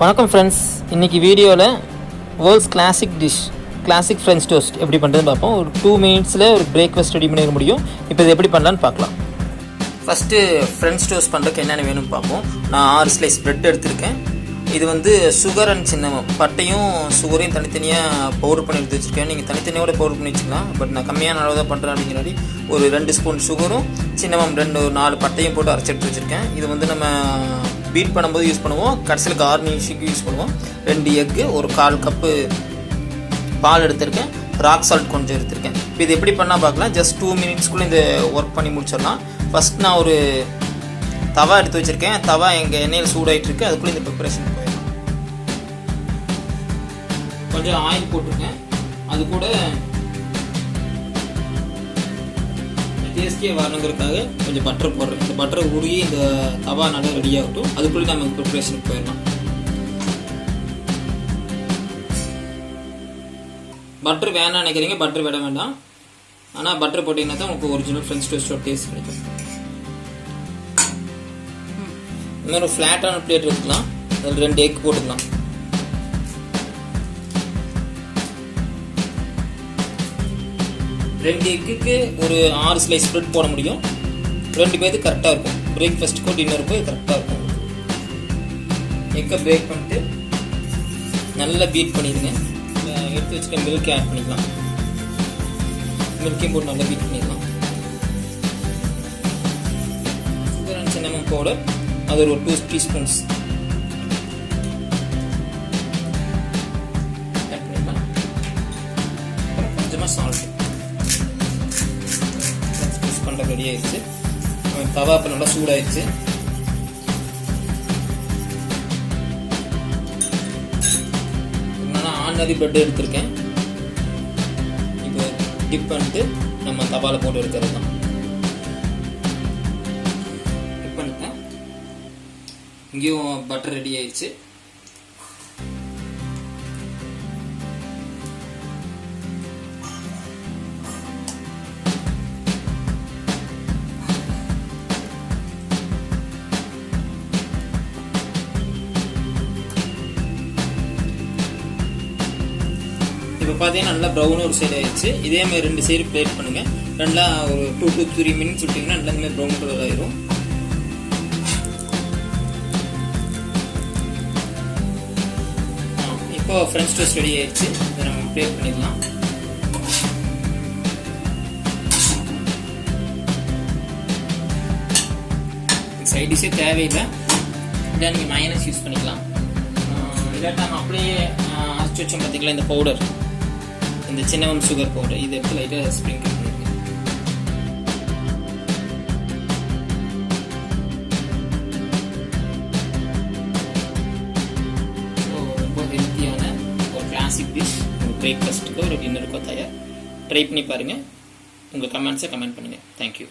வணக்கம் ஃப்ரெண்ட்ஸ், இன்றைக்கி வீடியோவில் வேர்ல்ட்ஸ் கிளாசிக் ஃப்ரெஞ்ச் டோஸ்ட் எப்படி பண்ணுறதுன்னு பார்ப்போம். ஒரு 2 மினிட்ஸில் ஒரு பிரேக்ஃபாஸ்ட் ரெடி பண்ணிட முடியும். இப்போ இது எப்படி பண்ணலான்னு பார்க்கலாம். ஃபஸ்ட்டு ஃப்ரெஞ்ச் டோஸ்ட் பண்ணுறதுக்கு என்னென்ன வேணும்னு பார்ப்போம். நான் 6 ஸ்லைஸ் ப்ரெட் எடுத்திருக்கேன். இது வந்து சுகர் அண்ட் சின்னமம், பட்டையும் சுகரையும் தனித்தனியாக பவுடர் பண்ணி எடுத்து வச்சுருக்கேன். நீங்கள் தனித்தனியோட பவுடர் பண்ணி வச்சுக்கலாம். பட் நான் கம்மியான அளவு தான் பண்ணுறேன் அப்படிங்கிறாடி ஒரு 2 ஸ்பூன் சுகரும் சின்னமம் 4 பட்டையும் போட்டு அரைச்சி எடுத்து வச்சுருக்கேன். இது வந்து நம்ம பீட் பண்ணும்போது யூஸ் பண்ணுவோம். கடைசியில் கார்னிஷுக்கு யூஸ் பண்ணுவோம். 2 எக்கு, ஒரு 1/4 கப்பு பால் எடுத்திருக்கேன். ராக் சால்ட் கொஞ்சம் எடுத்திருக்கேன். இப்போ இது எப்படி பண்ணால் பார்க்கலாம். ஜஸ்ட் 2 மினிட்ஸ்க்குள்ளே இந்த ஒர்க் பண்ணி முடிச்சிடலாம். ஃபஸ்ட் நான் ஒரு தவா எடுத்து வச்சுருக்கேன். தவா எங்கள் எண்ணெயில் சூடாகிட்டு இருக்கு. அதுக்குள்ளே இந்த ப்ரிப்பரேஷன் போயிடலாம். கொஞ்சம் ஆயில் போட்டிருக்கேன். அது கூட டேஸ்டியாக வரணுங்கிறதுக்காக கொஞ்சம் பட்டர் போடுறேன். இந்த பட்டரை உருகி இந்த தவா நல்லா ரெடி ஆகட்டும். அதுக்குள்ளே நம்ம ப்ரிப்பரேஷனுக்கு போயிடலாம். பட்டர் வேணாம் நினைக்கிறீங்க, பட்டர் விட வேண்டாம். ஆனால் பட்டர் போட்டிங்கன்னா தான் உங்களுக்கு ஒரிஜினல் ஃப்ரெஞ்ச் டோஸ்டோட டேஸ்ட் கிடைக்கும். இந்த மாதிரி ஒரு ஃப்ளாட்டான பிளேட் எடுத்துக்கலாம். அதில் 2 எக் போட்டுக்கலாம். ரெண்டு எக்குக்கு ஒரு 6 ஸ்லைஸ் ப்ரெட் போட முடியும். 2 பேருக்கு கரெக்டாக இருக்கும். பிரேக்ஃபாஸ்ட்டுக்கும் டின்னருக்கும் கரெக்டாக இருக்கும். எக்கை பிரேக் பண்ணிட்டு நல்லா பீட் பண்ணிடுங்க. எடுத்து வச்சுக்க மில்க் ஆட் பண்ணிக்கலாம். மில்க்கையும் போட்டு நல்லா பீட் பண்ணிடலாம். சுகர் அண்ட் சின்னமன் பவுடர் அது ஒரு 2 டீஸ்பூன்ஸ் ஆட் பண்ணிக்கலாம். அப்புறம் கொஞ்சமாக சால்ட் பண்ணுற ரெடி ஆயிடுச்சு. தவா இப்போ நல்லா சூடாயிடுச்சு. நான் ஆர்டினரி பிரெட் எடுத்திருக்கேன். இப்போ டிப் பண்ணிட்டு நம்ம தவாவில் போட்டு எடுக்கிறது தான். டிப் பண்ணிட்டேன். இங்கேயும் பட்டர் ரெடி ஆயிடுச்சு. இப்போ பார்த்தீங்கன்னா நல்லா ப்ரௌன் ஒரு சைடு ஆயிடுச்சு. இதே மாதிரி 2 சைடு பிளேட் பண்ணுங்கள். நல்லா ஒரு 2 to 3 மினிட்ஸ் விட்டிங்கன்னா நல்லா இந்த மாதிரி ப்ரௌன் கலர் ஆயிரும். இப்போ ஃப்ரெஞ்ச் டோஸ்ட் ரெடி ஆயிடுச்சு. இதை நம்ம பிளேட் பண்ணிடலாம். சைட் டிஷ்ஷே தேவையில்லை. இதை நீங்கள் மைனஸ் யூஸ் பண்ணிக்கலாம். இல்லாட்டா நம்ம அப்படியே அரைச்சி வச்சோம் பார்த்தீங்களா இந்த பவுடர், இந்த சின்னமன் சுகர் பவுடர், இதை எடுத்து லைட்டாக ஸ்ப்ரிங்கிள் பண்ணிருக்கேன். ஸோ ரொம்ப ஹெல்த்தியான ஒரு கிளாசிக் டிஷ் ஒரு பிரேக்ஃபாஸ்ட்டுக்கோ ஒரு டின்னருக்கோ தயார். ட்ரை பண்ணி பாருங்கள். உங்கள் கமெண்ட்ஸை கமெண்ட் பண்ணுங்கள். தேங்க்யூ.